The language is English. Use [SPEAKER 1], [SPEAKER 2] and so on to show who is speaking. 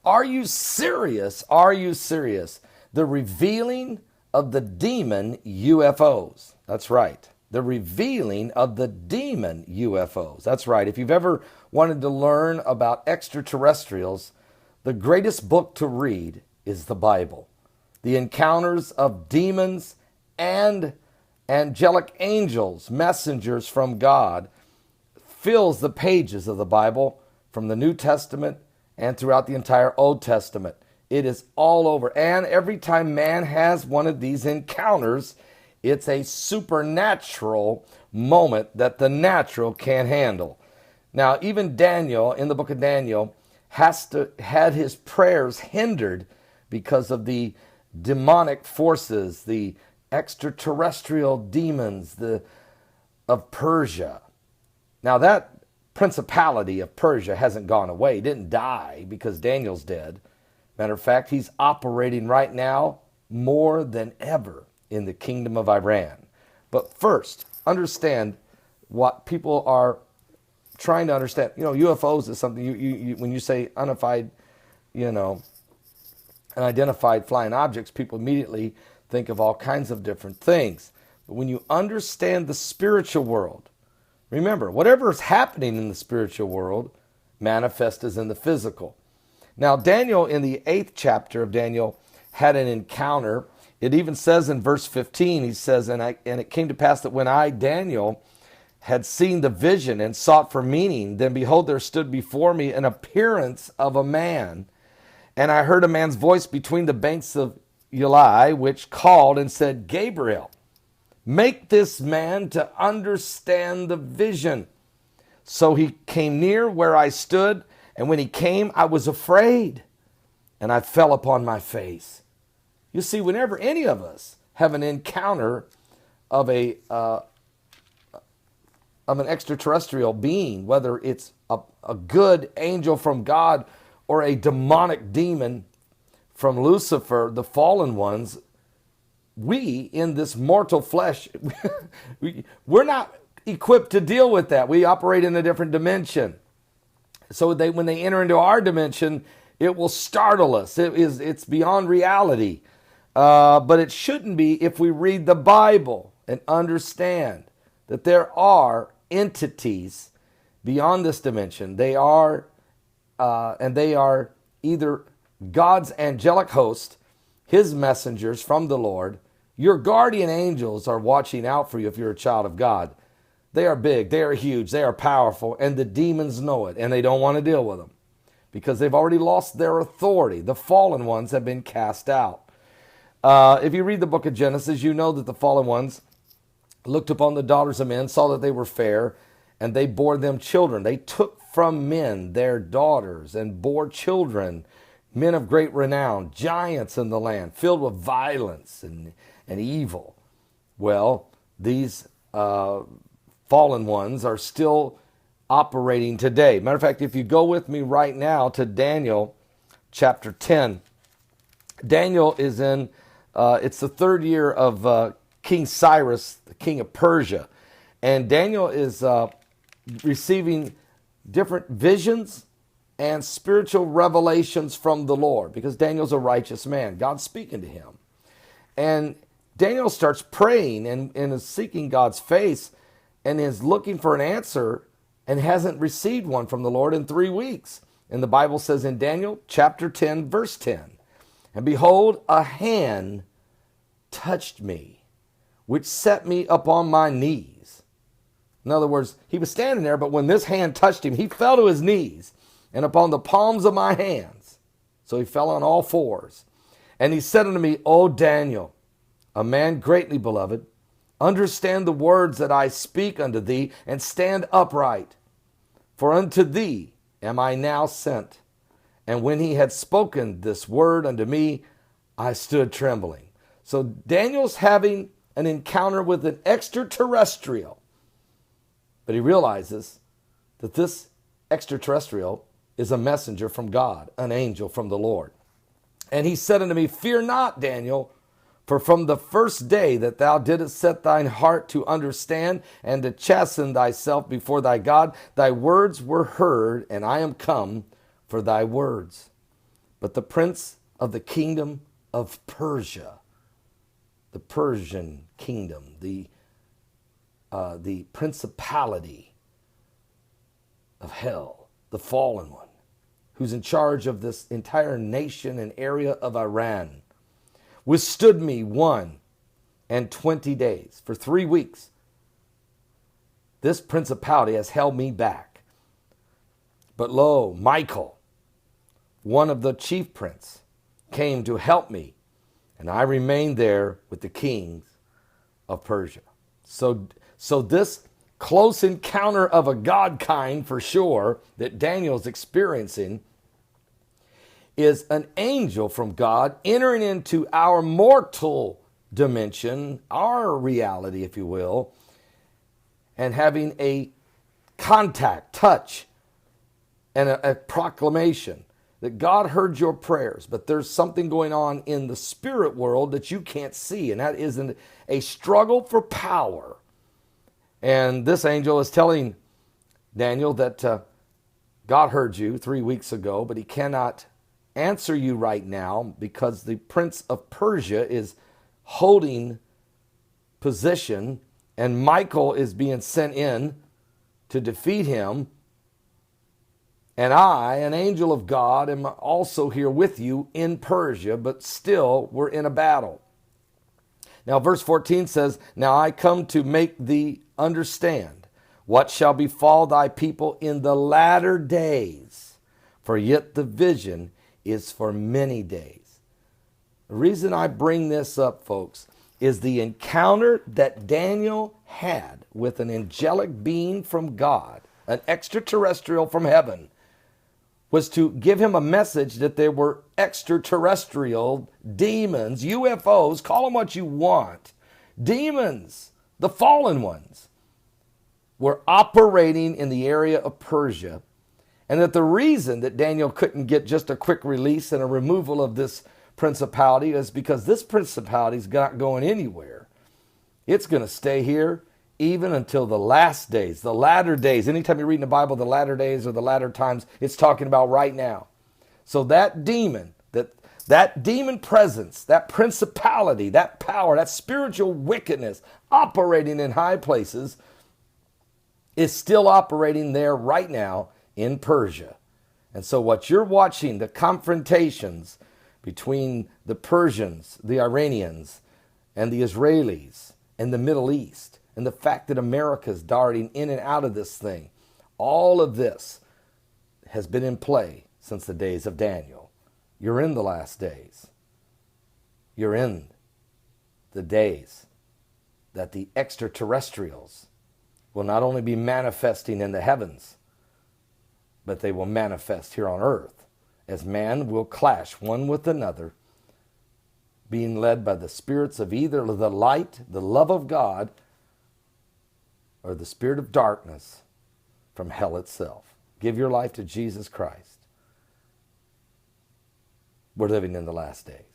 [SPEAKER 1] Are you serious? Are you serious? The revealing of the demon UFOs. That's right. The revealing of the demon UFOs. That's right. If you've ever wanted to learn about extraterrestrials, the greatest book to read is the Bible. The encounters of demons and angelic angels, messengers from God, fills the pages of the Bible from the New Testament and throughout the entire Old Testament. It is all over. And every time man has one of these encounters, it's a supernatural moment that the natural can't handle. Now, even Daniel, in the book of Daniel, had his prayers hindered because of the demonic forces, the extraterrestrial demons of Persia. Now, that principality of Persia hasn't gone away. He didn't die because Daniel's dead. Matter of fact, he's operating right now more than ever in the kingdom of Iran. But first, understand what people are trying to understand. UFOs is something, you when you say unidentified flying objects, people immediately think of all kinds of different things. But when you understand the spiritual world, remember, whatever is happening in the spiritual world manifests in the physical. Now, Daniel, in the 8th chapter of Daniel, had an encounter. It even says in verse 15, he says, and it came to pass that when I, Daniel, had seen the vision and sought for meaning, then behold, there stood before me an appearance of a man. And I heard a man's voice between the banks of Ulai, which called and said, Gabriel, make this man to understand the vision. So he came near where I stood, and when he came, I was afraid, and I fell upon my face. You see, whenever any of us have an encounter of an extraterrestrial being, whether it's a good angel from God or a demonic demon from Lucifer, the fallen ones, we in this mortal flesh, we're not equipped to deal with that. We operate in a different dimension. So when they enter into our dimension, it will startle us. It's beyond reality. But it shouldn't be if we read the Bible and understand that there are entities beyond this dimension. They are either God's angelic host, his messengers from the Lord. Your guardian angels are watching out for you if you're a child of God. They are big, they are huge, they are powerful, and the demons know it, and they don't want to deal with them because they've already lost their authority. The fallen ones have been cast out. If you read the book of Genesis, you know that the fallen ones looked upon the daughters of men, saw that they were fair, and they bore them children. They took from men their daughters and bore children, men of great renown, giants in the land, filled with violence and evil. Well, these fallen ones are still operating today. Matter of fact, if you go with me right now to Daniel chapter 10, Daniel is in, it's the 3rd year of King Cyrus, the king of Persia. And Daniel is receiving different visions and spiritual revelations from the Lord because Daniel's a righteous man. God's speaking to him. And Daniel starts praying and is seeking God's face and is looking for an answer and hasn't received one from the Lord in 3 weeks. And the Bible says in Daniel chapter 10, verse 10, and behold, a hand touched me, which set me upon my knees. In other words, he was standing there, but when this hand touched him, he fell to his knees and upon the palms of my hands. So he fell on all fours. And he said unto me, O Daniel, a man greatly beloved, understand the words that I speak unto thee, and stand upright. For unto thee am I now sent. And when he had spoken this word unto me, I stood trembling. So Daniel's having an encounter with an extraterrestrial. But he realizes that this extraterrestrial is a messenger from God, an angel from the Lord. And he said unto me, fear not, Daniel, for from the first day that thou didst set thine heart to understand and to chasten thyself before thy God, thy words were heard, and I am come for thy words. but the prince of the kingdom of Persia, the Persian kingdom, the principality of hell, the fallen one, who's in charge of this entire nation and area of Iran, withstood me 21 days. For 3 weeks, this principality has held me back. But lo, Michael, one of the chief prince, came to help me, and I remained there with the kings of Persia. So this close encounter of a God kind, for sure, that Daniel's experiencing is an angel from God entering into our mortal dimension, our reality, if you will, and having a contact, touch, and a proclamation that God heard your prayers, but there's something going on in the spirit world that you can't see, and that is a struggle for power. And this angel is telling Daniel that God heard you 3 weeks ago, but he cannot answer you right now because the prince of Persia is holding position, and Michael is being sent in to defeat him. And I, an angel of God, am also here with you in Persia, but still we're in a battle. Now, verse 14 says, now I come to make thee understand what shall befall thy people in the latter days, for yet the vision is for many days. The reason I bring this up, folks, is the encounter that Daniel had with an angelic being from God, an extraterrestrial from heaven, was to give him a message that there were extraterrestrial demons, UFOs, call them what you want, demons, the fallen ones, were operating in the area of Persia, and that the reason that Daniel couldn't get just a quick release and a removal of this principality is because this principality is not going anywhere. It's going to stay here even until the last days, the latter days. Anytime you read in the Bible, the latter days or the latter times, it's talking about right now. So that demon, that demon presence, that principality, that power, that spiritual wickedness operating in high places is still operating there right now in Persia. And so what you're watching, the confrontations between the Persians, the Iranians, and the Israelis, and the Middle East, and the fact that America's darting in and out of this thing, all of this has been in play since the days of Daniel. You're in the last days. You're in the days that the extraterrestrials will not only be manifesting in the heavens, but they will manifest here on earth as man will clash one with another, being led by the spirits of either the light, the love of God, or the spirit of darkness from hell itself. Give your life to Jesus Christ. We're living in the last days.